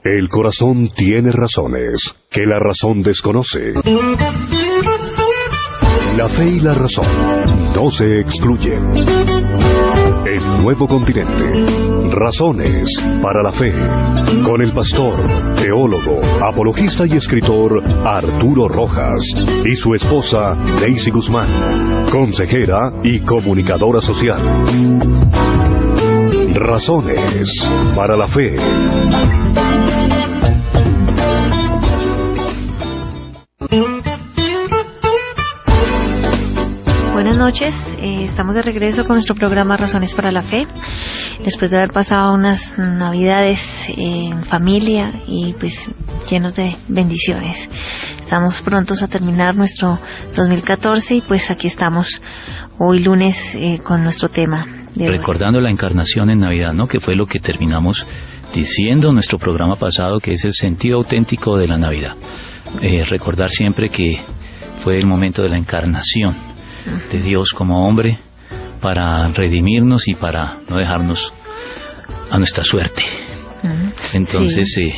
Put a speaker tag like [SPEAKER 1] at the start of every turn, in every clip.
[SPEAKER 1] El corazón tiene razones que la razón desconoce. La fe y la razón no se excluyen. El nuevo continente. Razones para la fe. Con el pastor, teólogo, apologista y escritor Arturo Rojas y su esposa Daisy Guzmán, consejera y comunicadora social. Razones para la fe.
[SPEAKER 2] Buenas noches, estamos de regreso con nuestro programa Razones para la Fe, después de haber pasado unas navidades en familia y pues llenos de bendiciones. Estamos prontos a terminar nuestro 2014 y pues aquí estamos hoy lunes con nuestro tema de
[SPEAKER 3] recordando hoy la encarnación en Navidad, ¿no? Que fue lo que terminamos diciendo en nuestro programa pasado, que es el sentido auténtico de la Navidad. Recordar siempre que fue el momento de la encarnación de Dios como hombre para redimirnos y para no dejarnos a nuestra suerte. Entonces, sí.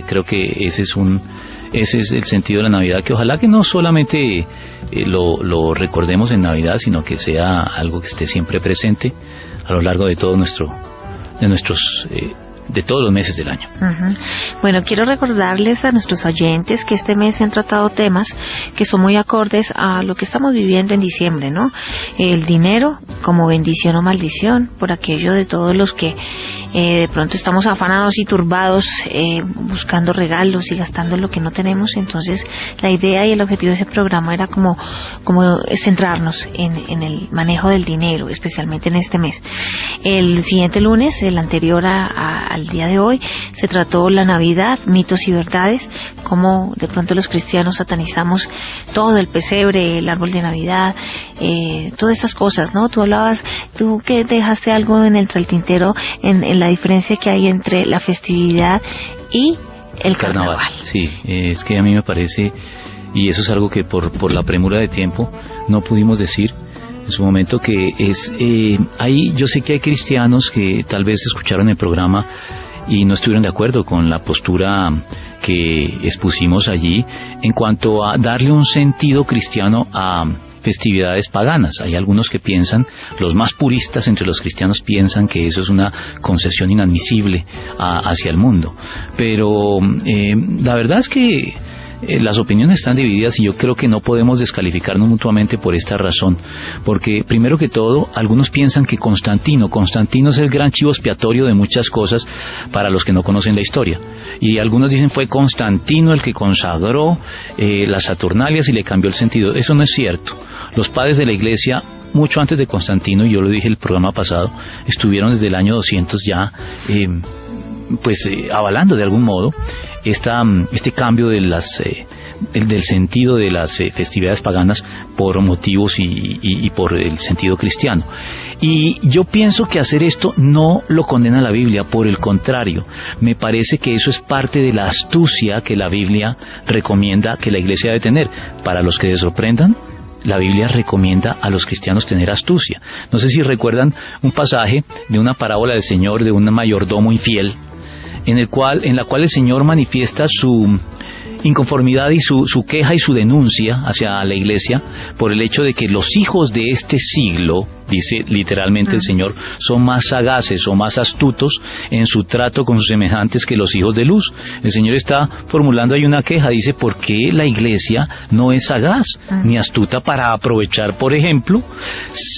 [SPEAKER 3] Creo que ese es el sentido de la Navidad, que ojalá que no solamente lo recordemos en Navidad, sino que sea algo que esté siempre presente a lo largo de todo de todos los meses del año.
[SPEAKER 2] Bueno, quiero recordarles a nuestros oyentes que este mes se han tratado temas que son muy acordes a lo que estamos viviendo en diciembre, ¿no? El dinero como bendición o maldición, por aquello de todos los que de pronto estamos afanados y turbados buscando regalos y gastando lo que no tenemos. Entonces la idea y el objetivo de ese programa era como centrarnos en el manejo del dinero, especialmente en este mes. El siguiente lunes, el anterior al día de hoy, se trató la Navidad, mitos y verdades, cómo de pronto los cristianos satanizamos todo, el pesebre, el árbol de Navidad, todas esas cosas, ¿no? Tú que dejaste algo entre el tintero en la diferencia que hay entre la festividad y el carnaval.
[SPEAKER 3] Sí, es que a mí me parece, y eso es algo que por la premura de tiempo no pudimos decir en su momento, que es yo sé que hay cristianos que tal vez escucharon el programa y no estuvieron de acuerdo con la postura que expusimos allí en cuanto a darle un sentido cristiano a festividades paganas. Hay algunos que piensan, los más puristas entre los cristianos piensan que eso es una concesión inadmisible hacia el mundo, pero la verdad es que las opiniones están divididas y yo creo que no podemos descalificarnos mutuamente por esta razón, porque primero que todo, algunos piensan que Constantino es el gran chivo expiatorio de muchas cosas para los que no conocen la historia, y algunos dicen fue Constantino el que consagró las Saturnalias y le cambió el sentido. Eso no es cierto. Los padres de la Iglesia, mucho antes de Constantino, y yo lo dije en el programa pasado, estuvieron desde el año 200 ya avalando de algún modo este cambio de del sentido de las festividades paganas por motivos y por el sentido cristiano. Y yo pienso que hacer esto no lo condena la Biblia, por el contrario, me parece que eso es parte de la astucia que la Biblia recomienda que la Iglesia debe tener. Para los que les sorprendan, la Biblia recomienda a los cristianos tener astucia. No sé si recuerdan un pasaje de una parábola del Señor de un mayordomo infiel, en la cual el Señor manifiesta su inconformidad y su queja y su denuncia hacia la Iglesia por el hecho de que los hijos de este siglo, dice literalmente el Señor, son más sagaces o más astutos en su trato con sus semejantes que los hijos de luz. El Señor está formulando ahí una queja, dice, ¿por qué la Iglesia no es sagaz ni astuta para aprovechar, por ejemplo,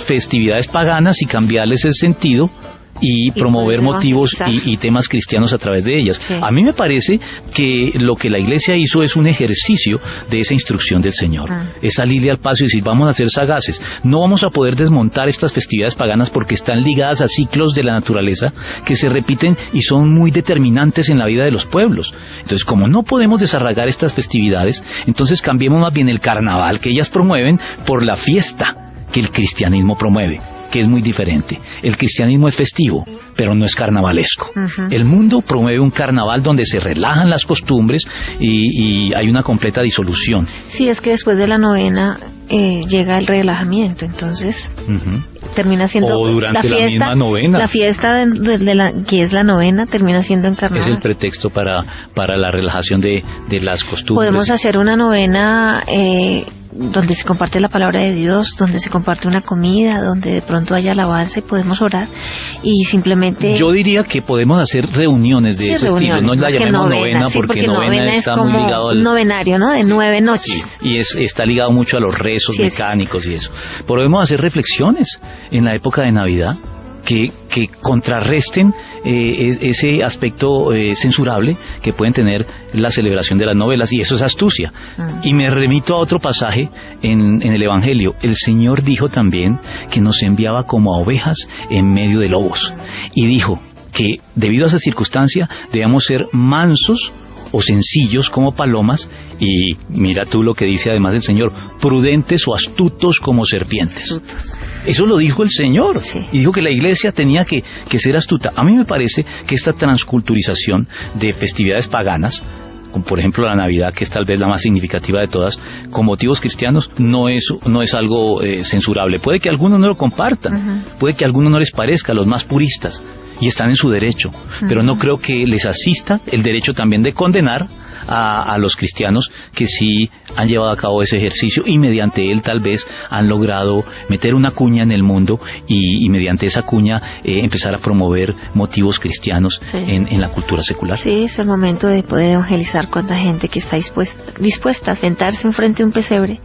[SPEAKER 3] festividades paganas y cambiarles el sentido y promover motivos y temas cristianos a través de ellas? Sí. A mí me parece que lo que la Iglesia hizo es un ejercicio de esa instrucción del Señor. Es salirle al paso y decir, vamos a ser sagaces. No vamos a poder desmontar estas festividades paganas porque están ligadas a ciclos de la naturaleza que se repiten y son muy determinantes en la vida de los pueblos. Entonces, como no podemos desarraigar estas festividades, entonces cambiemos más bien el carnaval que ellas promueven por la fiesta que el cristianismo promueve. que es muy diferente. El cristianismo es festivo, pero no es carnavalesco. El mundo promueve un carnaval donde se relajan las costumbres y hay una completa disolución.
[SPEAKER 2] Sí, es que después de la novena llega el relajamiento, entonces termina siendo
[SPEAKER 3] o durante la misma novena.
[SPEAKER 2] La fiesta que es la novena termina siendo en carnaval.
[SPEAKER 3] Es el pretexto para la relajación de las costumbres.
[SPEAKER 2] Podemos hacer una novena donde se comparte la palabra de Dios, donde se comparte una comida, donde de pronto haya alabanza y podemos orar y simplemente...
[SPEAKER 3] Yo diría que podemos hacer reuniones de ese estilo, no la llamemos novena porque novena está muy ligado al...
[SPEAKER 2] novenario, ¿no? De 9 noches.
[SPEAKER 3] Sí, y está ligado mucho a los rezos mecánicos y eso. Podemos hacer reflexiones en la época de Navidad que contrarresten ese aspecto censurable que pueden tener la celebración de las novelas, y eso es astucia. Y me remito a otro pasaje en el Evangelio. El Señor dijo también que nos enviaba como a ovejas en medio de lobos, y dijo que debido a esa circunstancia debíamos ser mansos o sencillos como palomas, y mira tú lo que dice además el Señor, prudentes o astutos como serpientes. Eso lo dijo el Señor, y dijo que la iglesia tenía que ser astuta. A mí me parece que esta transculturización de festividades paganas, como por ejemplo la Navidad, que es tal vez la más significativa de todas, con motivos cristianos, no es algo censurable. Puede que algunos no lo compartan, puede que a algunos no les parezca, los más puristas, y están en su derecho, pero no creo que les asista el derecho también de condenar a los cristianos que sí han llevado a cabo ese ejercicio y mediante él tal vez han logrado meter una cuña en el mundo y mediante esa cuña empezar a promover motivos cristianos en la cultura secular.
[SPEAKER 2] Sí, es el momento de poder evangelizar con la gente que está dispuesta a sentarse enfrente de un pesebre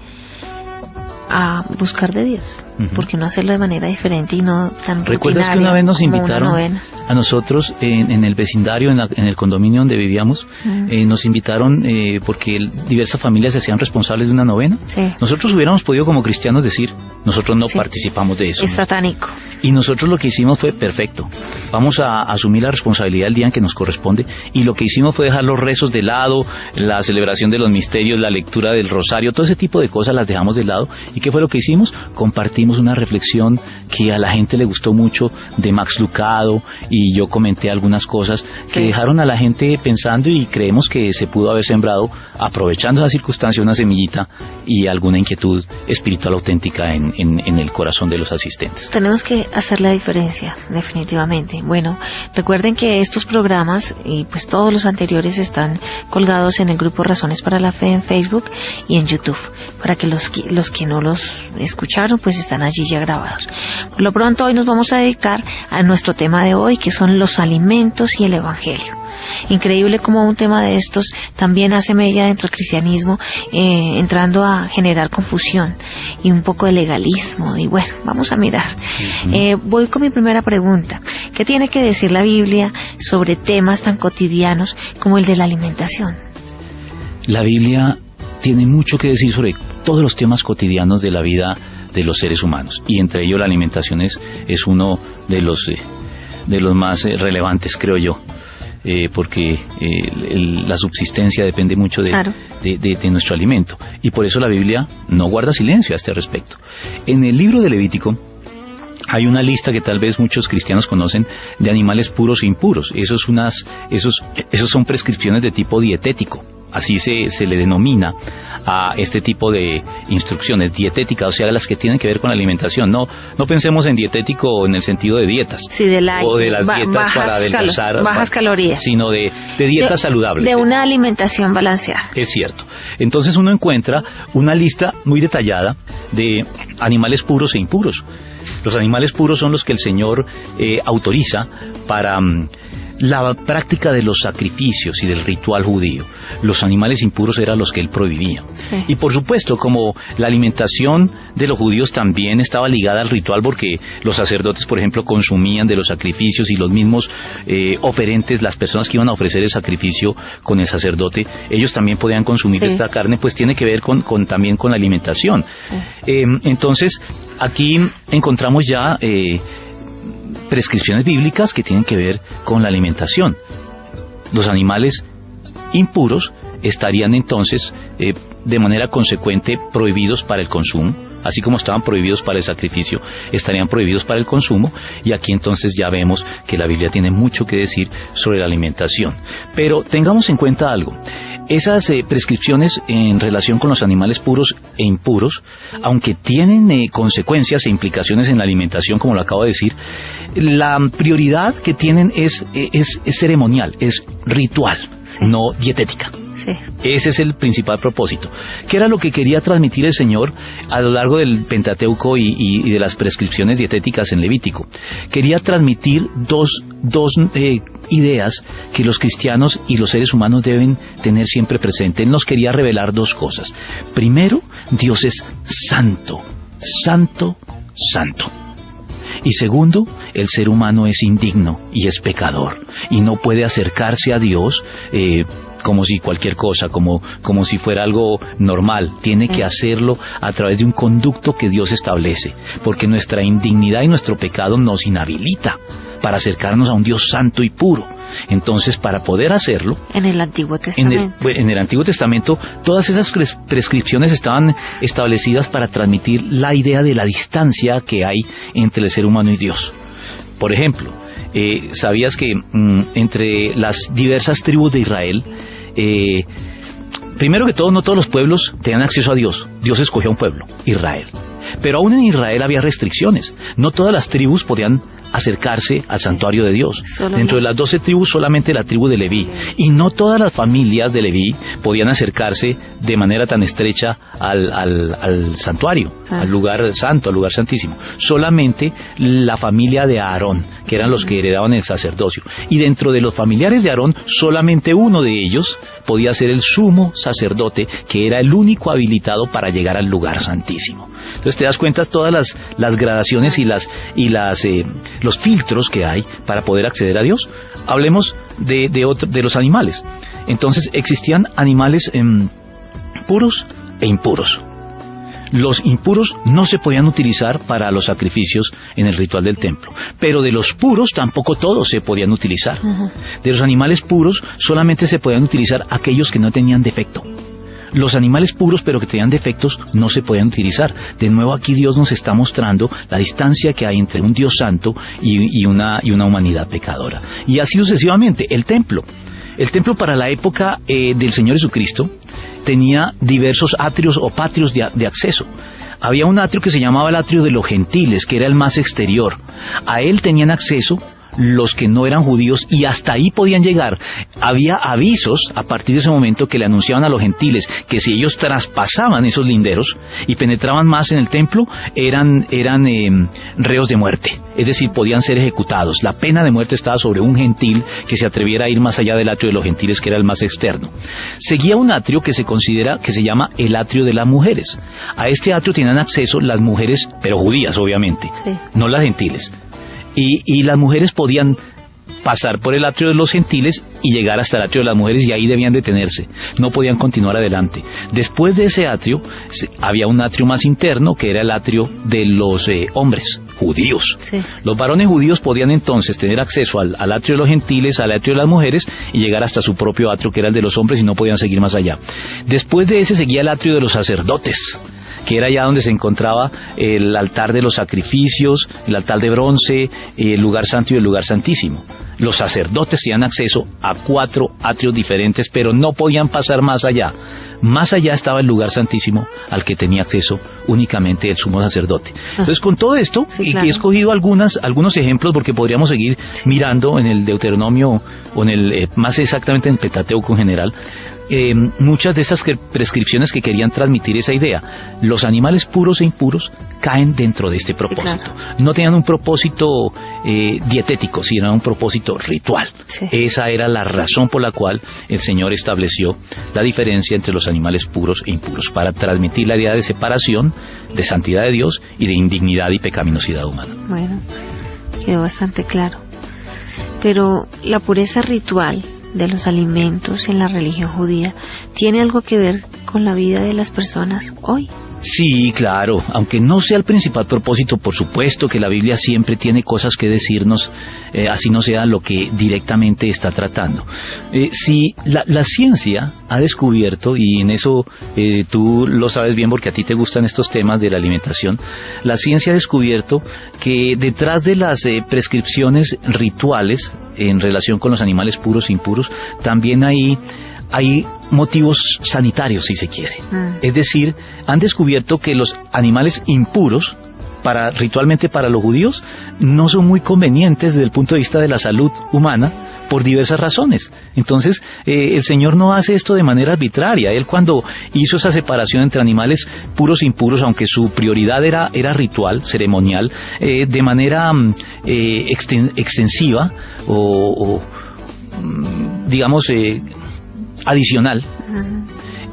[SPEAKER 2] a buscar de Dios, porque no hacerlo de manera diferente y no tan rutinaria.
[SPEAKER 3] ¿Recuerdas que una vez nos invitaron a nosotros en el vecindario, en el condominio donde vivíamos? Nos invitaron porque diversas familias se hacían responsables de una novena. Nosotros hubiéramos podido como cristianos decir, nosotros no participamos de eso.
[SPEAKER 2] Es satánico.
[SPEAKER 3] Y nosotros lo que hicimos fue, perfecto, vamos a asumir la responsabilidad el día en que nos corresponde, y lo que hicimos fue dejar los rezos de lado, la celebración de los misterios, la lectura del rosario, todo ese tipo de cosas las dejamos de lado. ¿Y qué fue lo que hicimos? Compartimos una reflexión que a la gente le gustó mucho de Max Lucado, y yo comenté algunas cosas que dejaron a la gente pensando, y creemos que se pudo haber sembrado, aprovechando esa circunstancia, una semillita y alguna inquietud espiritual auténtica en el corazón de los asistentes.
[SPEAKER 2] Tenemos que hacer la diferencia, definitivamente. Bueno, recuerden que estos programas y pues todos los anteriores están colgados en el grupo Razones para la Fe en Facebook y en YouTube, para que los que no los escucharon pues están allí ya grabados. Por lo pronto hoy nos vamos a dedicar a nuestro tema de hoy, que son los alimentos y el Evangelio. Increíble como un tema de estos también hace mella dentro del cristianismo, entrando a generar confusión y un poco de legalismo. Y bueno, vamos a mirar. Voy con mi primera pregunta. ¿Qué tiene que decir la Biblia sobre temas tan cotidianos como el de la alimentación?
[SPEAKER 3] La Biblia tiene mucho que decir sobre todos los temas cotidianos de la vida de los seres humanos, y entre ellos la alimentación es uno de los más relevantes, creo yo. Porque la subsistencia depende mucho de nuestro alimento, y por eso la Biblia no guarda silencio a este respecto. En el libro de Levítico hay una lista que tal vez muchos cristianos conocen de animales puros e impuros. Esos son prescripciones de tipo dietético. Así se le denomina a este tipo de instrucciones dietéticas, o sea, las que tienen que ver con la alimentación. No pensemos en dietético en el sentido de dietas, o de las dietas para adelgazar,
[SPEAKER 2] bajas calorías,
[SPEAKER 3] sino de dietas saludables.
[SPEAKER 2] De una alimentación balanceada.
[SPEAKER 3] Es cierto. Entonces uno encuentra una lista muy detallada de animales puros e impuros. Los animales puros son los que el Señor autoriza para la práctica de los sacrificios y del ritual judío. Los animales impuros eran los que él prohibía. Y por supuesto, como la alimentación de los judíos también estaba ligada al ritual, porque los sacerdotes, por ejemplo, consumían de los sacrificios, y los mismos oferentes, las personas que iban a ofrecer el sacrificio con el sacerdote, ellos también podían consumir esta carne, pues tiene que ver también con la alimentación. Entonces, aquí encontramos ya prescripciones bíblicas que tienen que ver con la alimentación. Los animales impuros estarían entonces de manera consecuente prohibidos para el consumo, así como estaban prohibidos para el sacrificio, estarían prohibidos para el consumo, y aquí entonces ya vemos que la Biblia tiene mucho que decir sobre la alimentación. Pero tengamos en cuenta algo. Esas prescripciones en relación con los animales puros e impuros, aunque tienen consecuencias e implicaciones en la alimentación, como lo acabo de decir, la prioridad que tienen es ceremonial, es ritual, sí, no dietética. Sí. Ese es el principal propósito. ¿Qué era lo que quería transmitir el Señor a lo largo del Pentateuco y de las prescripciones dietéticas en Levítico? Quería transmitir dos ideas que los cristianos y los seres humanos deben tener siempre presente. Él nos quería revelar dos cosas. Primero, Dios es santo, santo, santo. Y segundo, el ser humano es indigno y es pecador y no puede acercarse a Dios como si cualquier cosa, como si fuera algo normal. Tiene que hacerlo a través de un conducto que Dios establece, porque nuestra indignidad y nuestro pecado nos inhabilita para acercarnos a un Dios santo y puro. Entonces, para poder hacerlo,
[SPEAKER 2] en el Antiguo Testamento,
[SPEAKER 3] en el Antiguo Testamento, todas esas prescripciones estaban establecidas para transmitir la idea de la distancia que hay entre el ser humano y Dios. Por ejemplo, ¿sabías que entre las diversas tribus de Israel, primero que todo, no todos los pueblos tenían acceso a Dios? Dios escogió a un pueblo, Israel. Pero aún en Israel había restricciones. No todas las tribus podían acercarse al santuario de Dios. Dentro de las 12 tribus, solamente la tribu de Leví. Y no todas las familias de Leví podían acercarse de manera tan estrecha al santuario, al lugar santo, al lugar santísimo. Solamente la familia de Aarón, que eran los que heredaban el sacerdocio. Y dentro de los familiares de Aarón, solamente uno de ellos podía ser el sumo sacerdote, que era el único habilitado para llegar al lugar santísimo. Entonces te das cuenta todas las gradaciones y los filtros que hay para poder acceder a Dios. Hablemos de los animales. Entonces existían animales puros e impuros. Los impuros no se podían utilizar para los sacrificios en el ritual del templo, pero de los puros tampoco todos se podían utilizar. De los animales puros solamente se podían utilizar aquellos que no tenían defecto. Los animales puros pero que tenían defectos no se podían utilizar. De nuevo aquí Dios nos está mostrando la distancia que hay entre un Dios santo y una humanidad pecadora. Y así sucesivamente. El templo para la época del Señor Jesucristo tenía diversos atrios o patrios de acceso. Había un atrio que se llamaba el atrio de los gentiles, que era el más exterior. A él tenían acceso los que no eran judíos y hasta ahí podían llegar. Había avisos a partir de ese momento que le anunciaban a los gentiles que si ellos traspasaban esos linderos y penetraban más en el templo, eran reos de muerte, es decir, podían ser ejecutados. La pena de muerte estaba sobre un gentil que se atreviera a ir más allá del atrio de los gentiles, que era el más externo. Seguía un atrio que se llama el atrio de las mujeres. A este atrio tenían acceso las mujeres, pero judías obviamente, sí, no las gentiles. Y las mujeres podían pasar por el atrio de los gentiles y llegar hasta el atrio de las mujeres, y ahí debían detenerse, no podían continuar adelante. Después de ese atrio había un atrio más interno, que era el atrio de los hombres judíos. Sí. Los varones judíos podían entonces tener acceso al atrio de los gentiles, al atrio de las mujeres, y llegar hasta su propio atrio, que era el de los hombres, y no podían seguir más allá. Después de ese seguía el atrio de los sacerdotes, que era allá donde se encontraba el altar de los sacrificios, el altar de bronce, el lugar santo y el lugar santísimo. Los sacerdotes tenían acceso a 4 atrios diferentes, pero no podían pasar más allá. Más allá estaba el lugar santísimo, al que tenía acceso únicamente el sumo sacerdote. Entonces, con todo esto, sí, claro, he escogido algunos ejemplos, porque podríamos seguir mirando en el Deuteronomio, o más exactamente en el Pentateuco en general, muchas de esas prescripciones que querían transmitir esa idea. Los animales puros e impuros caen dentro de este propósito. Sí, claro. No tenían un propósito dietético, sino un propósito ritual. Sí. Esa era la razón por la cual el Señor estableció la diferencia entre los animales puros e impuros, para transmitir la idea de separación, de santidad de Dios y de indignidad y pecaminosidad humana.
[SPEAKER 2] Bueno, quedó bastante claro. Pero la pureza ritual de los alimentos en la religión judía tiene algo que ver con la vida de las personas hoy.
[SPEAKER 3] Sí, claro, aunque no sea el principal propósito, por supuesto que la Biblia siempre tiene cosas que decirnos, así no sea lo que directamente está tratando. Si la ciencia ha descubierto, y en eso tú lo sabes bien porque a ti te gustan estos temas de la alimentación, la ciencia ha descubierto que detrás de las prescripciones rituales en relación con los animales puros e impuros, también hay motivos sanitarios, si se quiere. Es decir, han descubierto que los animales impuros, ritualmente para los judíos, no son muy convenientes desde el punto de vista de la salud humana, por diversas razones. Entonces, el Señor no hace esto de manera arbitraria. Él, cuando hizo esa separación entre animales puros e impuros, aunque su prioridad era ritual, ceremonial, de manera extensiva o digamos, adicional,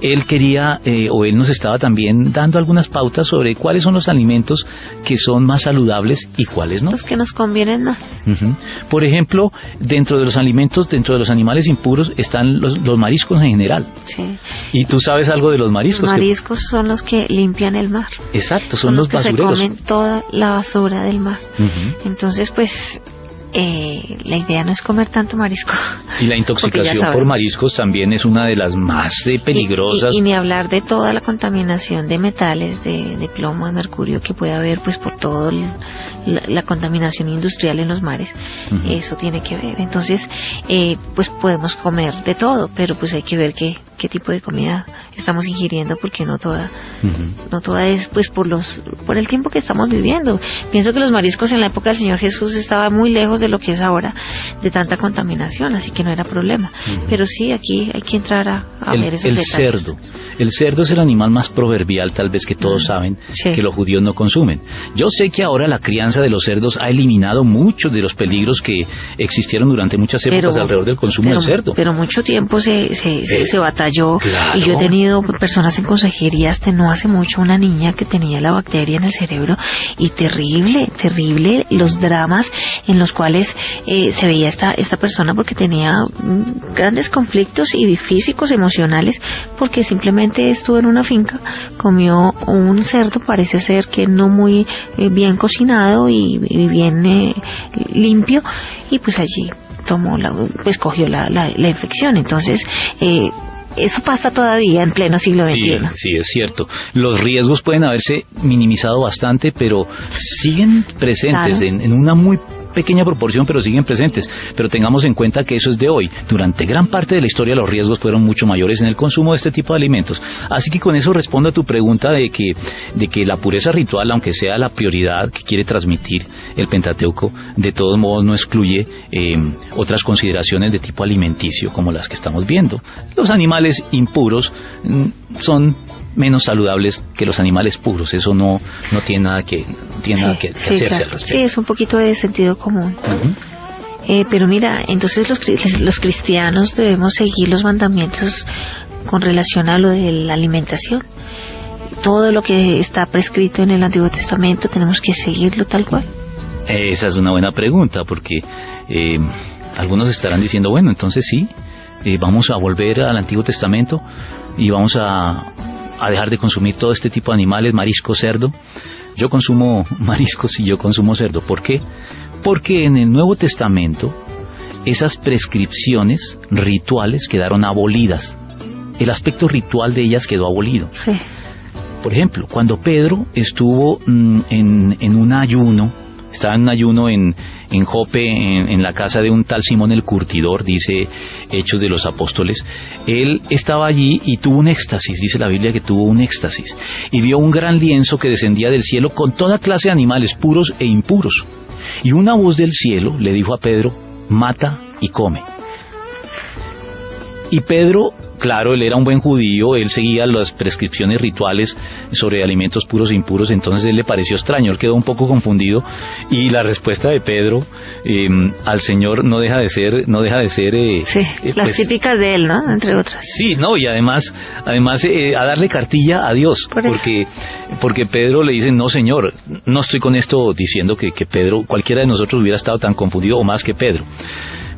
[SPEAKER 3] él quería, o él nos estaba también dando algunas pautas sobre cuáles son los alimentos que son más saludables y cuáles no.
[SPEAKER 2] Los que nos convienen más.
[SPEAKER 3] Por ejemplo, dentro de los alimentos, dentro de los animales impuros, están los mariscos en general.
[SPEAKER 2] Sí.
[SPEAKER 3] ¿Y tú sabes algo de los mariscos?
[SPEAKER 2] Los mariscos son los que limpian el mar.
[SPEAKER 3] Exacto, son los basureros.
[SPEAKER 2] Se comen toda la basura del mar. Entonces, pues, la idea no es comer tanto marisco.
[SPEAKER 3] Y la intoxicación por mariscos también es una de las más peligrosas.
[SPEAKER 2] Y ni hablar de toda la contaminación de metales, de plomo, de mercurio que puede haber pues por toda la contaminación industrial en los mares. Eso tiene que ver. Entonces, pues podemos comer de todo, pero pues hay que ver qué tipo de comida estamos ingiriendo, porque no toda es pues por el tiempo que estamos viviendo. Pienso que los mariscos en la época del Señor Jesús estaban muy lejos de lo que es ahora, de tanta contaminación, así que no era problema. Pero sí, aquí hay que entrar a ver esos detalles.
[SPEAKER 3] El cerdo es el animal más proverbial, tal vez, que todos saben, que los judíos no consumen. Yo sé que ahora la crianza de los cerdos ha eliminado muchos de los peligros que existieron durante muchas épocas alrededor del consumo del cerdo. Pero
[SPEAKER 2] mucho tiempo se batalló, claro. Y yo he tenido personas en consejería hasta no hace mucho, una niña que tenía la bacteria en el cerebro, y terrible los dramas en los cuales se veía esta persona, porque tenía grandes conflictos y físicos, emocionales, porque simplemente estuvo en una finca, comió un cerdo, parece ser que no muy bien cocinado y bien limpio, y pues allí cogió la infección. Entonces, eso pasa todavía en pleno siglo XXI.
[SPEAKER 3] Sí, es cierto. Los riesgos pueden haberse minimizado bastante, pero siguen presentes en una muy pequeña proporción, pero siguen presentes. Pero tengamos en cuenta que eso es de hoy. Durante gran parte de la historia los riesgos fueron mucho mayores en el consumo de este tipo de alimentos. Así que con eso respondo a tu pregunta de que la pureza ritual, aunque sea la prioridad que quiere transmitir el Pentateuco, de todos modos no excluye otras consideraciones de tipo alimenticio, como las que estamos viendo. Los animales impuros son menos saludables que los animales puros. Eso no tiene nada que hacerse al respecto.
[SPEAKER 2] Sí, es un poquito de sentido común. Pero mira, entonces los cristianos debemos seguir los mandamientos con relación a lo de la alimentación. Todo lo que está prescrito en el Antiguo Testamento tenemos que seguirlo tal cual.
[SPEAKER 3] Esa es una buena pregunta, porque algunos estarán diciendo, bueno, entonces sí, vamos a volver al Antiguo Testamento y vamos a dejar de consumir todo este tipo de animales, marisco, cerdo. Yo consumo mariscos y yo consumo cerdo. ¿Por qué? Porque en el Nuevo Testamento esas prescripciones rituales quedaron abolidas. El aspecto ritual de ellas quedó abolido.
[SPEAKER 2] Sí.
[SPEAKER 3] Por ejemplo, cuando Pedro estuvo en un ayuno, estaba en un ayuno en Jope, en la casa de un tal Simón el Curtidor, dice Hechos de los Apóstoles. Él estaba allí y tuvo un éxtasis, dice la Biblia que tuvo un éxtasis, y vio un gran lienzo que descendía del cielo con toda clase de animales puros e impuros. Y una voz del cielo le dijo a Pedro, mata y come. Y Pedro, claro, él era un buen judío, él seguía las prescripciones rituales sobre alimentos puros e impuros, entonces él le pareció extraño, él quedó un poco confundido, y la respuesta de Pedro al Señor no deja de ser
[SPEAKER 2] las típicas de él, ¿no? Entre otras.
[SPEAKER 3] Sí, no, y además a darle cartilla a Dios, porque Pedro le dice, no, Señor, no estoy con esto diciendo que Pedro, cualquiera de nosotros hubiera estado tan confundido o más que Pedro.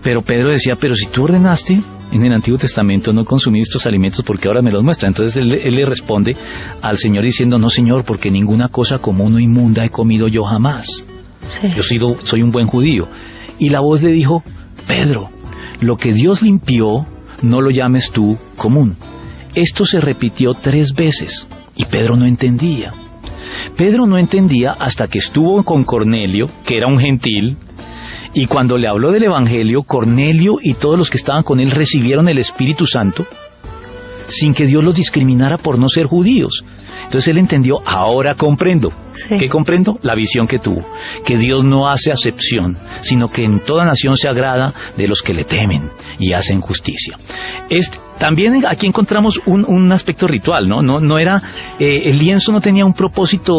[SPEAKER 3] Pero Pedro decía, pero si tú ordenaste en el Antiguo Testamento no consumí estos alimentos porque ahora me los muestra? Entonces él le responde al Señor diciendo, no, Señor, porque ninguna cosa común o inmunda he comido yo jamás. Sí. Yo soy un buen judío. Y la voz le dijo, Pedro, lo que Dios limpió, no lo llames tú común. Esto se repitió 3 veces y Pedro no entendía. Pedro no entendía hasta que estuvo con Cornelio, que era un gentil, y cuando le habló del Evangelio, Cornelio y todos los que estaban con él recibieron el Espíritu Santo sin que Dios los discriminara por no ser judíos. Entonces él entendió, ahora comprendo. Sí. ¿Qué comprendo? La visión que tuvo, que Dios no hace acepción, sino que en toda nación se agrada de los que le temen y hacen justicia. También aquí encontramos un aspecto ritual, ¿no? No era, el lienzo no tenía un propósito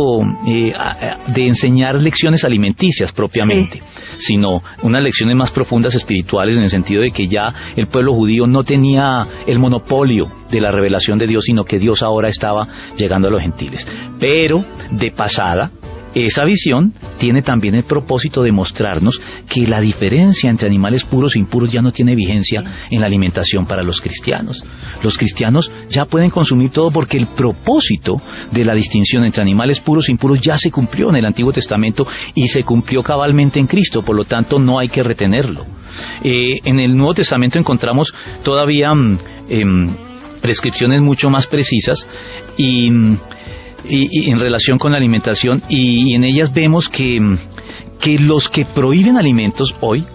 [SPEAKER 3] de enseñar lecciones alimenticias propiamente, sí, sino unas lecciones más profundas espirituales, en el sentido de que ya el pueblo judío no tenía el monopolio de la revelación de Dios, sino que Dios ahora estaba llegando a los gentiles. Pero de pasada, esa visión tiene también el propósito de mostrarnos que la diferencia entre animales puros e impuros ya no tiene vigencia en la alimentación para los cristianos. Los cristianos ya pueden consumir todo porque el propósito de la distinción entre animales puros e impuros ya se cumplió en el Antiguo Testamento y se cumplió cabalmente en Cristo, por lo tanto no hay que retenerlo. En el Nuevo Testamento encontramos todavía prescripciones mucho más precisas y en relación con la alimentación, y en ellas vemos que los que prohíben alimentos hoy,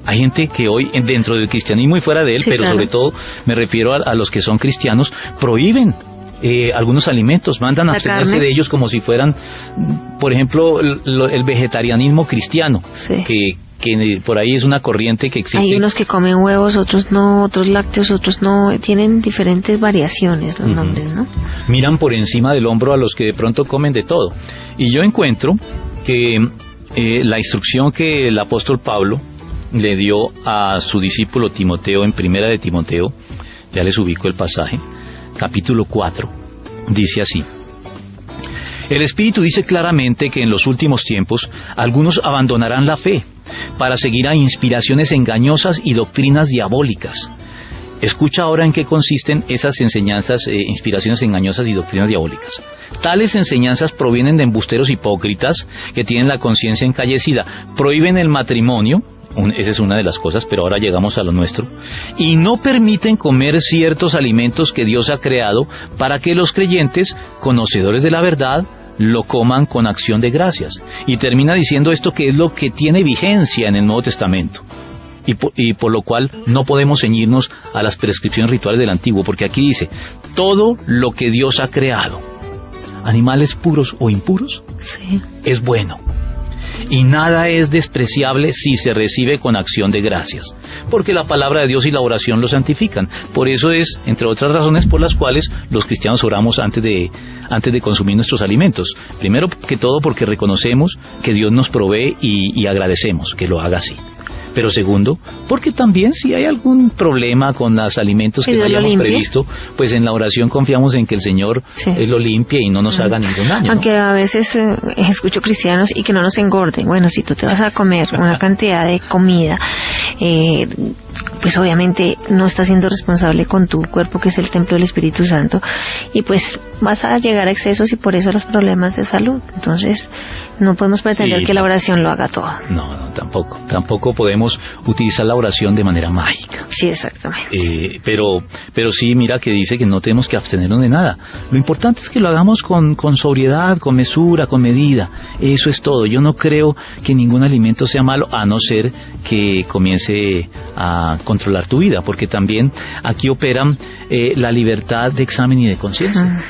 [SPEAKER 3] hay gente que hoy dentro del cristianismo y fuera de él, sí, pero claro, sobre todo me refiero a los que son cristianos, prohíben algunos alimentos, mandan a abstenerse de ellos como si fueran, por ejemplo, el vegetarianismo cristiano, sí, que por ahí es una corriente que existe. Hay
[SPEAKER 2] unos que comen huevos, otros no, otros lácteos, otros no, tienen diferentes variaciones los nombres, ¿no?
[SPEAKER 3] Miran por encima del hombro a los que de pronto comen de todo. Y yo encuentro que la instrucción que el apóstol Pablo le dio a su discípulo Timoteo en Primera de Timoteo, ya les ubico el pasaje, capítulo 4, dice así: el Espíritu dice claramente que en los últimos tiempos algunos abandonarán la fe para seguir a inspiraciones engañosas y doctrinas diabólicas. Escucha ahora en qué consisten esas enseñanzas, inspiraciones engañosas y doctrinas diabólicas. Tales enseñanzas provienen de embusteros hipócritas que tienen la conciencia encallecida, prohíben el matrimonio, esa es una de las cosas, pero ahora llegamos a lo nuestro, y no permiten comer ciertos alimentos que Dios ha creado para que los creyentes, conocedores de la verdad, lo coman con acción de gracias. Y termina diciendo esto, que es lo que tiene vigencia en el Nuevo Testamento, y por lo cual no podemos ceñirnos a las prescripciones rituales del Antiguo, porque aquí dice, todo lo que Dios ha creado, animales puros o impuros, sí, es bueno. Y nada es despreciable si se recibe con acción de gracias, porque la palabra de Dios y la oración lo santifican. Por eso es, entre otras razones, por las cuales los cristianos oramos antes de consumir nuestros alimentos. Primero que todo porque reconocemos que Dios nos provee y agradecemos que lo haga así. Pero segundo, porque también si hay algún problema con los alimentos que no hayamos previsto, pues en la oración confiamos en que el Señor lo limpie y no nos haga ningún daño.
[SPEAKER 2] Aunque a veces escucho cristianos y que no nos engorden. Bueno, si tú te vas a comer una cantidad de comida, pues obviamente no estás siendo responsable con tu cuerpo, que es el templo del Espíritu Santo, y pues vas a llegar a excesos y por eso los problemas de salud. Entonces no podemos pretender que la oración lo haga todo.
[SPEAKER 3] No, tampoco podemos utilizar la oración de manera mágica.
[SPEAKER 2] Sí, exactamente.
[SPEAKER 3] Pero sí, mira que dice que no tenemos que abstenernos de nada. Lo importante es que lo hagamos con sobriedad, con mesura, con medida. Eso es todo. Yo no creo que ningún alimento sea malo, a no ser que comience a controlar tu vida, porque también aquí operan la libertad de examen y de conciencia.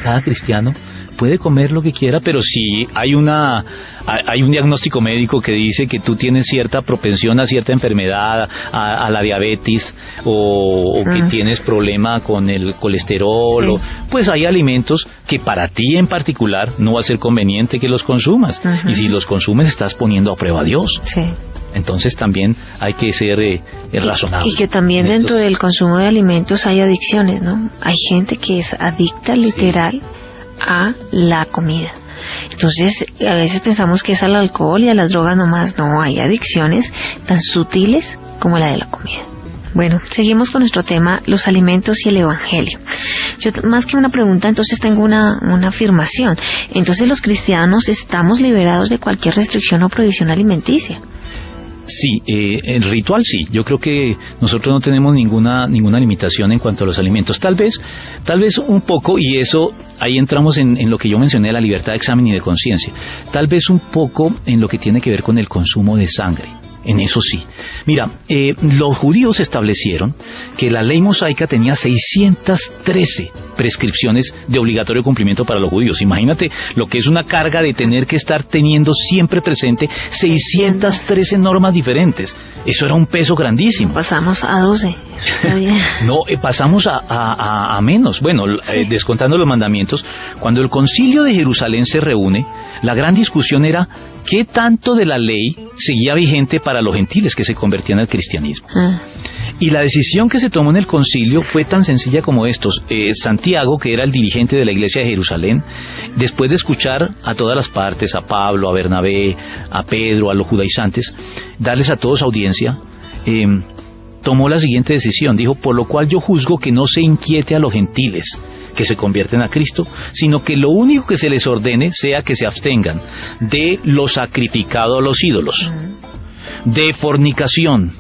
[SPEAKER 3] Cada cristiano puede comer lo que quiera, pero si hay un diagnóstico médico que dice que tú tienes cierta propensión a cierta enfermedad, a la diabetes, o que tienes problema con el colesterol, pues hay alimentos que para ti en particular no va a ser conveniente que los consumas, y si los consumes estás poniendo a prueba a Dios. Entonces también hay que ser razonable.
[SPEAKER 2] Y que también dentro del consumo de alimentos hay adicciones, ¿no? Hay gente que es adicta literal a la comida. Entonces a veces pensamos que es al alcohol y a las drogas nomás. No, hay adicciones tan sutiles como la de la comida. Bueno, seguimos con nuestro tema, los alimentos y el evangelio. Yo, más que una pregunta, entonces tengo una afirmación. Entonces los cristianos estamos liberados de cualquier restricción o prohibición alimenticia.
[SPEAKER 3] Sí, el ritual sí. Yo creo que nosotros no tenemos ninguna limitación en cuanto a los alimentos. Tal vez un poco, y eso ahí entramos en lo que yo mencioné, la libertad de examen y de conciencia. Tal vez un poco en lo que tiene que ver con el consumo de sangre. En eso sí. Mira, los judíos establecieron que la ley mosaica tenía 613 prescripciones de obligatorio cumplimiento para los judíos. Imagínate lo que es una carga de tener que estar teniendo siempre presente 613 normas diferentes. Eso era un peso grandísimo.
[SPEAKER 2] Pasamos a 12. Está bien.
[SPEAKER 3] No, pasamos a menos. Bueno, sí. Descontando los mandamientos, cuando el concilio de Jerusalén se reúne, la gran discusión era qué tanto de la ley seguía vigente para los gentiles que se convertían al cristianismo. Y la decisión que se tomó en el concilio fue tan sencilla como estos. Santiago, que era el dirigente de la iglesia de Jerusalén, después de escuchar a todas las partes, a Pablo, a Bernabé, a Pedro, a los judaizantes, darles a todos audiencia, tomó la siguiente decisión. Dijo: por lo cual yo juzgo que no se inquiete a los gentiles que se convierten a Cristo, sino que lo único que se les ordene sea que se abstengan de lo sacrificado a los ídolos, de fornicación,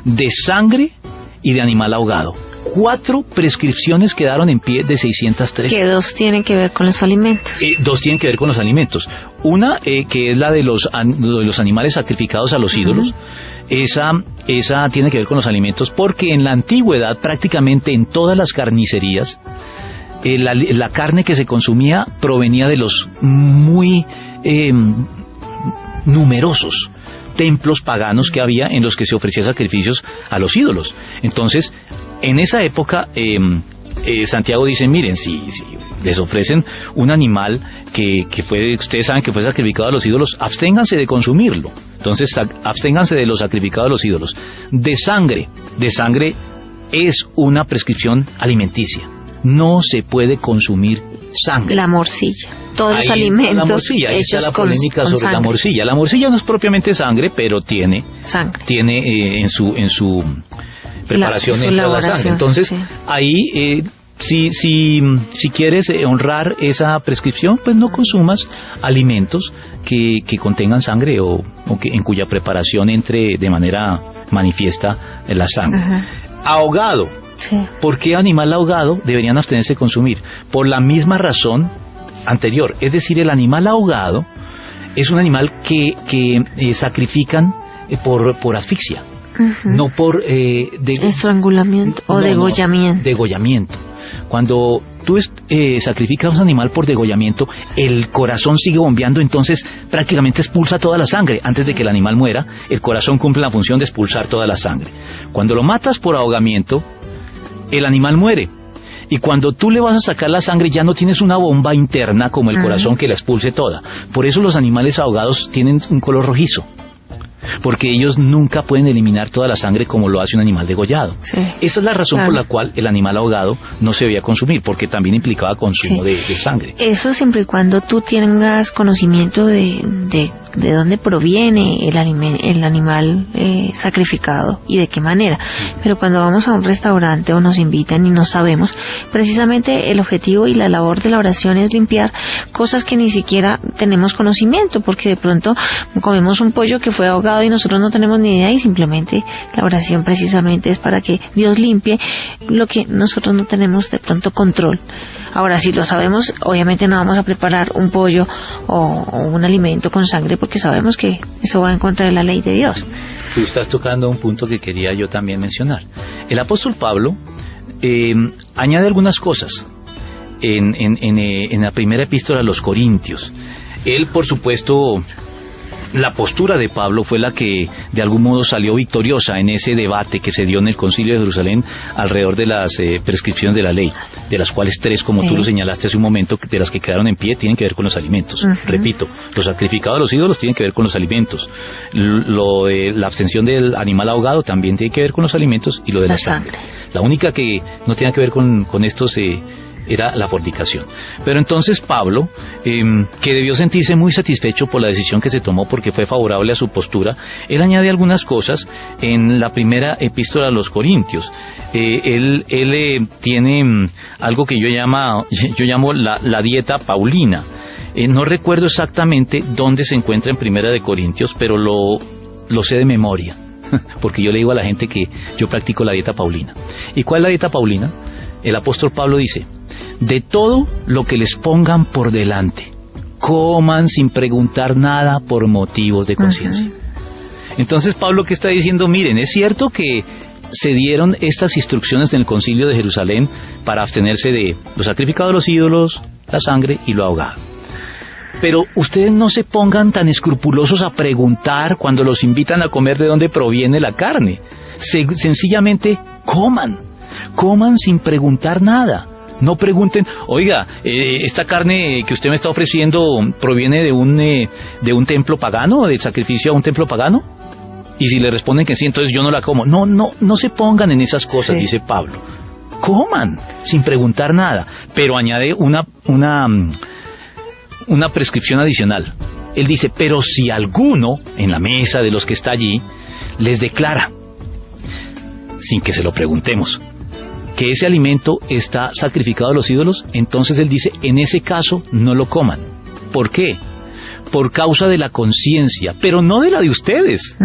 [SPEAKER 3] de sangre y de animal ahogado. 4 prescripciones quedaron en pie de 603.
[SPEAKER 2] Que 2 tienen que ver con los alimentos.
[SPEAKER 3] 2 tienen que ver con los alimentos. Una, que es la de los animales sacrificados a los ídolos. Esa tiene que ver con los alimentos, porque en la antigüedad prácticamente en todas las carnicerías la carne que se consumía provenía de los muy numerosos templos paganos que había en los que se ofrecía sacrificios a los ídolos. Entonces, en esa época, Santiago dice: miren, si les ofrecen un animal que ustedes saben que fue sacrificado a los ídolos, absténganse de consumirlo. Entonces, absténganse de lo sacrificado a los ídolos. De sangre es una prescripción alimenticia. No se puede consumir sangre.
[SPEAKER 2] La morcilla. Todos los alimentos
[SPEAKER 3] la morcilla, hechos está la polémica sobre sangre. La morcilla. La morcilla no es propiamente sangre, pero tiene sangre. Tiene en su preparación entra la sangre. Entonces, sí. Ahí si quieres honrar esa prescripción, pues no consumas alimentos que contengan sangre o que en cuya preparación entre de manera manifiesta la sangre. Ahogado. Sí. ¿Por qué animal ahogado deberían abstenerse de consumir? Por la misma razón anterior, es decir, el animal ahogado es un animal que sacrifican por asfixia, no por
[SPEAKER 2] estrangulamiento o degollamiento.
[SPEAKER 3] No, degollamiento. Cuando tú sacrificas a un animal por degollamiento, el corazón sigue bombeando, entonces prácticamente expulsa toda la sangre. Antes de que el animal muera, el corazón cumple la función de expulsar toda la sangre. Cuando lo matas por ahogamiento, el animal muere. Y cuando tú le vas a sacar la sangre, ya no tienes una bomba interna como el corazón que la expulse toda. Por eso los animales ahogados tienen un color rojizo, porque ellos nunca pueden eliminar toda la sangre como lo hace un animal degollado. Sí, esa es la razón por la cual el animal ahogado no se debía consumir, porque también implicaba consumo de sangre.
[SPEAKER 2] Eso siempre y cuando tú tengas conocimiento de dónde proviene el animal sacrificado y de qué manera. Pero cuando vamos a un restaurante o nos invitan y no sabemos, precisamente el objetivo y la labor de la oración es limpiar cosas que ni siquiera tenemos conocimiento, porque de pronto comemos un pollo que fue ahogado y nosotros no tenemos ni idea, y simplemente la oración precisamente es para que Dios limpie lo que nosotros no tenemos de pronto control. Ahora, si lo sabemos, obviamente no vamos a preparar un pollo o un alimento con sangre, porque sabemos que eso va en contra de la ley de Dios.
[SPEAKER 3] Tú estás tocando un punto que quería yo también mencionar. El apóstol Pablo añade algunas cosas en la primera epístola a los Corintios. Él, por supuesto, la postura de Pablo fue la que de algún modo salió victoriosa en ese debate que se dio en el Concilio de Jerusalén alrededor de las prescripciones de la ley, de las cuales 3, como tú lo señalaste hace un momento, de las que quedaron en pie, tienen que ver con los alimentos. Repito, los sacrificados a los ídolos tienen que ver con los alimentos. Lo de la abstención del animal ahogado también tiene que ver con los alimentos, y lo de la sangre. La única que no tiene que ver con estos era la fornicación. Pero entonces Pablo, que debió sentirse muy satisfecho por la decisión que se tomó porque fue favorable a su postura, él añade algunas cosas en la primera epístola a los Corintios. Él tiene algo que yo llamo la dieta paulina. No recuerdo exactamente dónde se encuentra en Primera de Corintios, pero lo sé de memoria, porque yo le digo a la gente que yo practico la dieta paulina. ¿Y cuál es la dieta paulina? El apóstol Pablo dice: de todo lo que les pongan por delante, coman sin preguntar nada por motivos de conciencia. Entonces Pablo, ¿qué está diciendo? Miren, es cierto que se dieron estas instrucciones en el concilio de Jerusalén para abstenerse de lo sacrificado a los ídolos, la sangre y lo ahogado. Pero ustedes no se pongan tan escrupulosos a preguntar cuando los invitan a comer de dónde proviene la carne. Sencillamente coman sin preguntar nada. No pregunten: oiga, esta carne que usted me está ofreciendo proviene de un templo pagano, del sacrificio a un templo pagano. Y si le responden que sí, entonces yo no la como. No se pongan en esas cosas, dice Pablo. Coman sin preguntar nada. Pero añade una prescripción adicional. Él dice: pero si alguno en la mesa de los que está allí les declara, sin que se lo preguntemos, que ese alimento está sacrificado a los ídolos, entonces él dice: en ese caso no lo coman. ¿Por qué? Por causa de la conciencia, pero no de la de ustedes.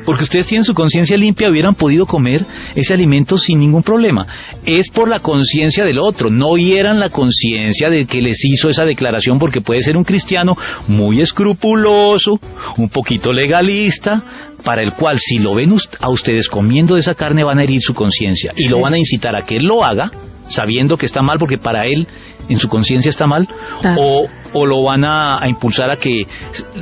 [SPEAKER 3] Porque ustedes tienen su conciencia limpia, hubieran podido comer ese alimento sin ningún problema. Es por la conciencia del otro. No hieran la conciencia del que les hizo esa declaración, porque puede ser un cristiano muy escrupuloso, un poquito legalista, para el cual si lo ven a ustedes comiendo de esa carne van a herir su conciencia y lo van a incitar a que él lo haga sabiendo que está mal, porque para él en su conciencia está mal, o lo van a impulsar a que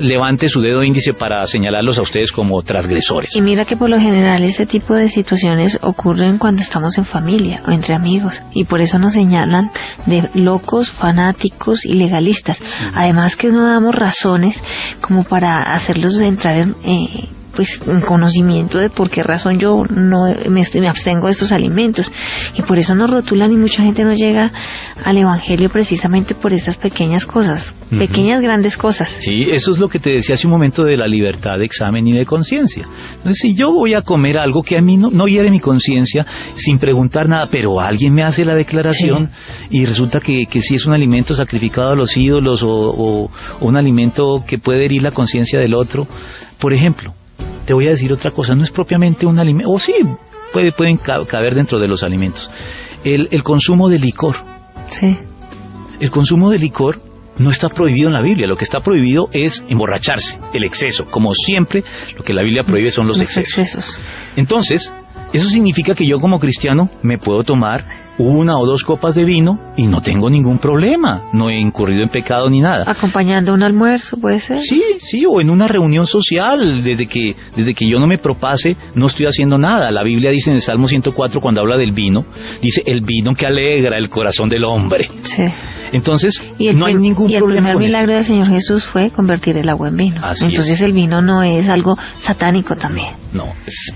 [SPEAKER 3] levante su dedo índice para señalarlos a ustedes como transgresores.
[SPEAKER 2] Y mira que por lo general este tipo de situaciones ocurren cuando estamos en familia o entre amigos, y por eso nos señalan de locos, fanáticos y legalistas. Además que no damos razones como para hacerlos entrar en conocimiento de por qué razón yo no me abstengo de estos alimentos, y por eso nos rotulan y mucha gente no llega al evangelio precisamente por estas pequeñas cosas, pequeñas grandes cosas.
[SPEAKER 3] Sí, eso es lo que te decía hace un momento de la libertad de examen y de conciencia. Entonces, si yo voy a comer algo que a mí no hiere mi conciencia, sin preguntar nada, pero alguien me hace la declaración y resulta que sí es un alimento sacrificado a los ídolos o un alimento que puede herir la conciencia del otro, por ejemplo. Te voy a decir otra cosa, no es propiamente un alimento, o sí, pueden caber dentro de los alimentos. El consumo de licor.
[SPEAKER 2] Sí.
[SPEAKER 3] El consumo de licor no está prohibido en la Biblia, lo que está prohibido es emborracharse, el exceso. Como siempre, lo que la Biblia prohíbe son los excesos. Entonces, eso significa que yo como cristiano me puedo tomar 1 o 2 copas de vino y no tengo ningún problema, no he incurrido en pecado ni nada.
[SPEAKER 2] Acompañando un almuerzo, ¿puede ser?
[SPEAKER 3] Sí, o en una reunión social, desde que yo no me propase, no estoy haciendo nada. La Biblia dice en el Salmo 104, cuando habla del vino, dice: el vino que alegra el corazón del hombre.
[SPEAKER 2] Sí.
[SPEAKER 3] Entonces, no hay ningún problema.
[SPEAKER 2] Y el primer milagro del Señor Jesús fue convertir el agua en vino. Entonces el vino no es algo satánico también.
[SPEAKER 3] No,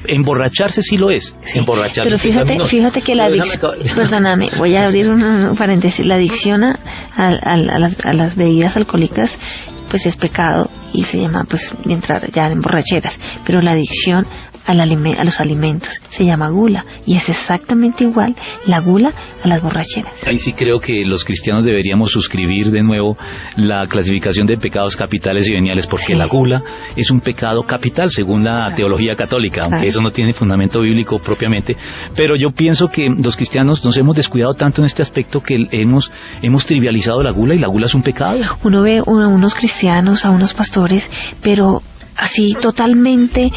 [SPEAKER 3] emborracharse sí lo es.
[SPEAKER 2] Sí.
[SPEAKER 3] Emborracharse.
[SPEAKER 2] Pero fíjate que la adicción, perdóname, voy a abrir un paréntesis, la adicción a las bebidas alcohólicas pues es pecado y se llama pues entrar ya en borracheras, pero la adicción a los alimentos se llama gula, y es exactamente igual la gula a las borracheras.
[SPEAKER 3] Ahí sí creo que los cristianos deberíamos suscribir de nuevo la clasificación de pecados capitales y veniales, porque la gula es un pecado capital según la teología católica, aunque eso no tiene fundamento bíblico propiamente, pero yo pienso que los cristianos nos hemos descuidado tanto en este aspecto que hemos trivializado la gula, y la gula es un pecado.
[SPEAKER 2] Uno ve a unos cristianos, a unos pastores, pero así totalmente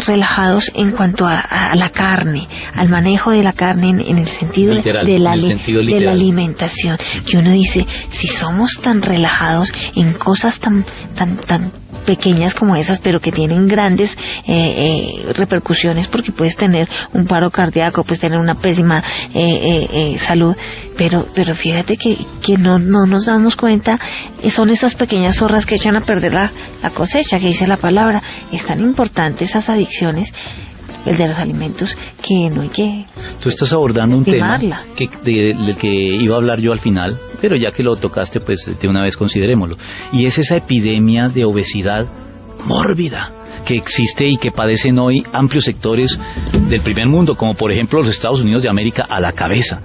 [SPEAKER 2] relajados en cuanto a la carne, al manejo de la carne en el sentido
[SPEAKER 3] literal,
[SPEAKER 2] de la alimentación, que uno dice, si somos tan relajados en cosas tan pequeñas como esas, pero que tienen grandes repercusiones, porque puedes tener un paro cardíaco, puedes tener una pésima salud, pero fíjate que no nos damos cuenta, son esas pequeñas zorras que echan a perder la cosecha, que dice la palabra. Es tan importante esas adicciones el de los alimentos, que no hay que...
[SPEAKER 3] Tú estás abordando un tema
[SPEAKER 2] estimarla.
[SPEAKER 3] del que iba a hablar yo al final, pero ya que lo tocaste, pues de una vez considerémoslo. Y es esa epidemia de obesidad mórbida que existe y que padecen hoy amplios sectores del primer mundo, como por ejemplo los Estados Unidos de América a la cabeza.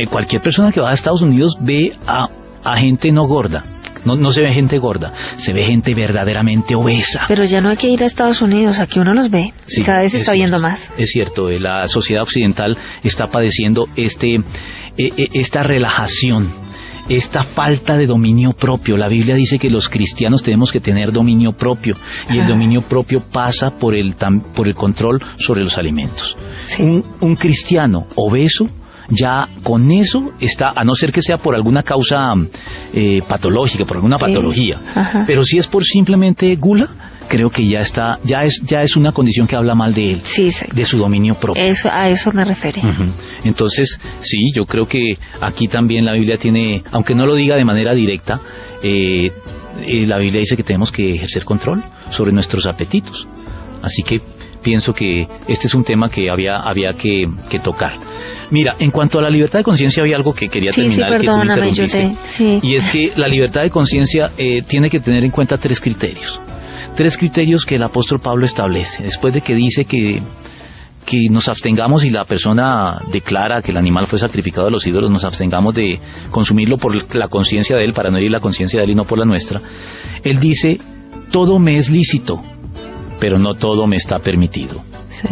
[SPEAKER 3] Cualquier persona que va a Estados Unidos ve a gente no gorda. No se ve gente gorda, se ve gente verdaderamente obesa.
[SPEAKER 2] Pero ya no hay que ir a Estados Unidos, aquí uno los ve,
[SPEAKER 3] Sí,
[SPEAKER 2] cada vez se está
[SPEAKER 3] cierto,
[SPEAKER 2] viendo más.
[SPEAKER 3] Es cierto, la sociedad occidental está padeciendo esta relajación, esta falta de dominio propio. La Biblia dice que los cristianos tenemos que tener dominio propio, y el dominio propio pasa por el control sobre los alimentos.
[SPEAKER 2] Sí.
[SPEAKER 3] Un cristiano obeso, ya con eso está, a no ser que sea por alguna causa patológica, por alguna patología, pero si es por simplemente gula, creo que ya es una condición que habla mal de él,
[SPEAKER 2] Sí, sí.
[SPEAKER 3] de su dominio propio.
[SPEAKER 2] A eso me refiero.
[SPEAKER 3] Entonces, sí, yo creo que aquí también la Biblia tiene, aunque no lo diga de manera directa, la Biblia dice que tenemos que ejercer control sobre nuestros apetitos. Así que pienso que este es un tema que había que tocar. Mira, en cuanto a la libertad de conciencia, había algo que quería terminar,
[SPEAKER 2] sí, perdóname,
[SPEAKER 3] que tú interrumpiste, y es que la libertad de conciencia tiene que tener en cuenta tres criterios que el apóstol Pablo establece, después de que dice que nos abstengamos, y la persona declara que el animal fue sacrificado a los ídolos, nos abstengamos de consumirlo por la conciencia de él, para no herir la conciencia de él y no por la nuestra. Él dice: todo me es lícito, pero no todo me está permitido.
[SPEAKER 2] Sí.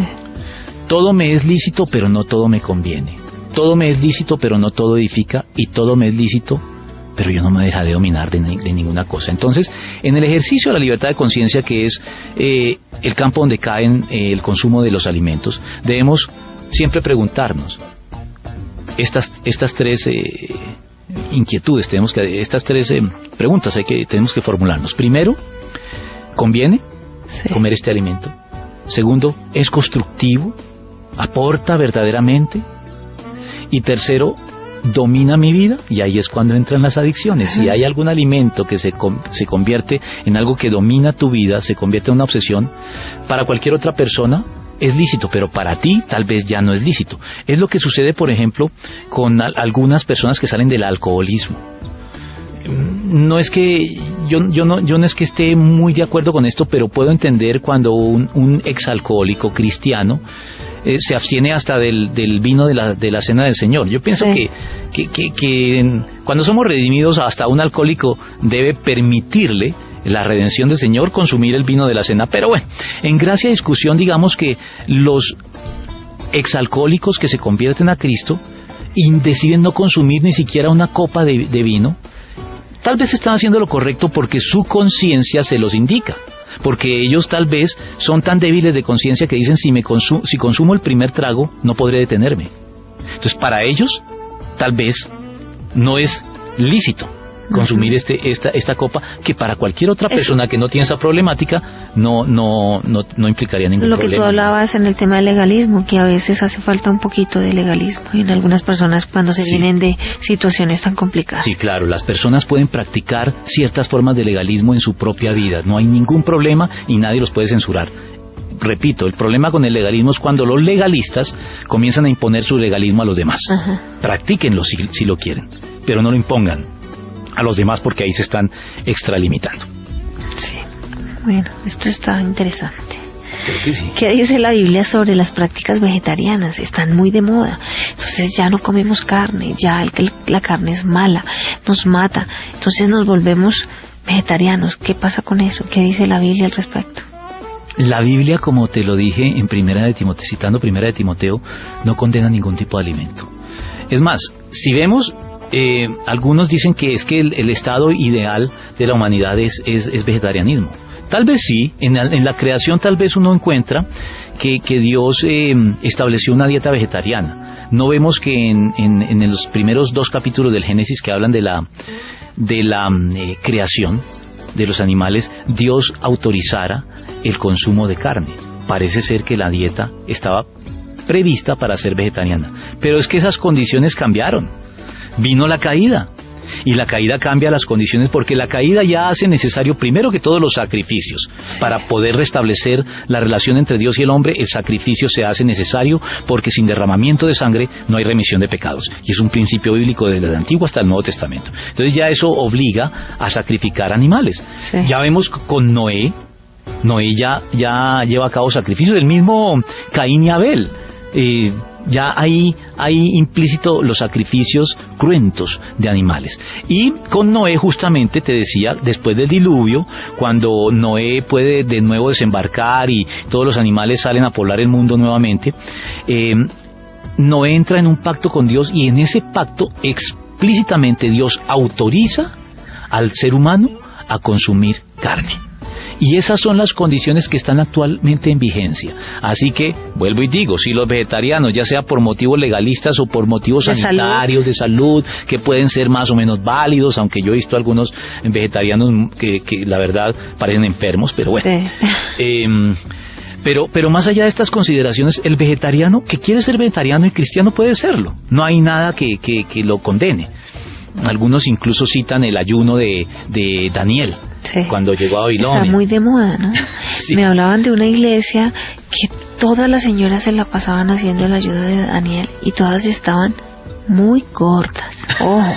[SPEAKER 3] Todo me es lícito, pero no todo me conviene. Todo me es lícito, pero no todo edifica. Y todo me es lícito, pero yo no me dejaré dominar de ninguna cosa. Entonces, en el ejercicio de la libertad de conciencia, que es el campo donde caen el consumo de los alimentos, debemos siempre preguntarnos estas tres inquietudes, estas tres preguntas tenemos que formularnos. Primero, ¿conviene comer este alimento? Segundo, ¿es constructivo? ¿Aporta verdaderamente? Y tercero, ¿domina mi vida? Y ahí es cuando entran las adicciones. Si hay algún alimento que se convierte en algo que domina tu vida, se convierte en una obsesión, para cualquier otra persona es lícito, pero para ti tal vez ya no es lícito. Es lo que sucede, por ejemplo, con algunas personas que salen del alcoholismo. No es que yo no es que esté muy de acuerdo con esto, pero puedo entender cuando un exalcohólico cristiano se abstiene hasta del vino de la cena del Señor. Yo pienso que cuando somos redimidos, hasta un alcohólico debe permitirle la redención del Señor consumir el vino de la cena. Pero bueno, en gracia y discusión, digamos que los exalcohólicos que se convierten a Cristo y deciden no consumir ni siquiera una copa de vino, tal vez están haciendo lo correcto porque su conciencia se los indica, porque ellos tal vez son tan débiles de conciencia que dicen: si consumo el primer trago, no podré detenerme. Entonces, para ellos tal vez no es lícito consumir esta copa, que para cualquier otra persona que no tiene esa problemática no implicaría ningún problema.
[SPEAKER 2] Lo que tú hablabas en el tema del legalismo, que a veces hace falta un poquito de legalismo en algunas personas cuando se vienen de situaciones tan complicadas.
[SPEAKER 3] Sí, claro, las personas pueden practicar ciertas formas de legalismo en su propia vida, no hay ningún problema y nadie los puede censurar. Repito, el problema con el legalismo es cuando los legalistas comienzan a imponer su legalismo a los demás. Practíquenlo si lo quieren, pero no lo impongan a los demás, porque ahí se están extralimitando.
[SPEAKER 2] Sí, bueno, esto está interesante.
[SPEAKER 3] Creo que sí.
[SPEAKER 2] ¿Qué dice la Biblia sobre las prácticas vegetarianas? Están muy de moda. Entonces ya no comemos carne, ya la carne es mala, nos mata. Entonces nos volvemos vegetarianos. ¿Qué pasa con eso? ¿Qué dice la Biblia al respecto?
[SPEAKER 3] La Biblia, como te lo dije en citando Primera de Timoteo, no condena ningún tipo de alimento. Es más, si vemos, algunos dicen que es que el estado ideal de la humanidad es vegetarianismo. Tal vez sí, en la creación tal vez uno encuentra que Dios estableció una dieta vegetariana. No vemos que en los primeros 2 capítulos del Génesis, que hablan de la creación de los animales, Dios autorizara el consumo de carne. Parece ser que la dieta estaba prevista para ser vegetariana, pero es que esas condiciones cambiaron. Vino la caída Y la caída cambia las condiciones porque la caída ya hace necesario primero que todos los sacrificios. Para poder restablecer la relación entre Dios y el hombre, el sacrificio se hace necesario porque sin derramamiento de sangre no hay remisión de pecados. Y es un principio bíblico desde el Antiguo hasta el Nuevo Testamento. Entonces ya eso obliga a sacrificar animales. Sí. Ya vemos con Noé ya lleva a cabo sacrificios, el mismo Caín y Abel. Ya hay implícito los sacrificios cruentos de animales. Y con Noé, justamente, te decía, después del diluvio, cuando Noé puede de nuevo desembarcar y todos los animales salen a poblar el mundo nuevamente, Noé entra en un pacto con Dios, y en ese pacto explícitamente Dios autoriza al ser humano a consumir carne. Y esas son las condiciones que están actualmente en vigencia. Así que, vuelvo y digo, si los vegetarianos, ya sea por motivos legalistas o por motivos sanitarios, de salud, que pueden ser más o menos válidos, aunque yo he visto algunos vegetarianos que la verdad parecen enfermos, pero bueno. Sí. Pero más allá de estas consideraciones, el vegetariano que quiere ser vegetariano y cristiano puede serlo. No hay nada que lo condene. Algunos incluso citan el ayuno de Daniel. Sí. Cuando llegó a Babilonia.
[SPEAKER 2] Está muy de moda, ¿no? Sí. Me hablaban de una iglesia que todas las señoras se la pasaban haciendo el ayuno de Daniel y todas estaban muy gordas. Ojo,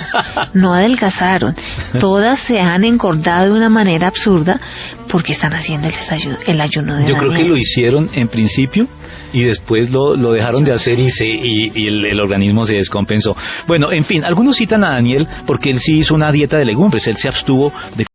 [SPEAKER 2] no adelgazaron. Todas se han engordado de una manera absurda porque están haciendo el ayuno de Daniel.
[SPEAKER 3] Yo creo que lo hicieron en principio y después lo dejaron de hacer y el organismo se descompensó. Bueno, en fin, algunos citan a Daniel porque él sí hizo una dieta de legumbres, él se abstuvo de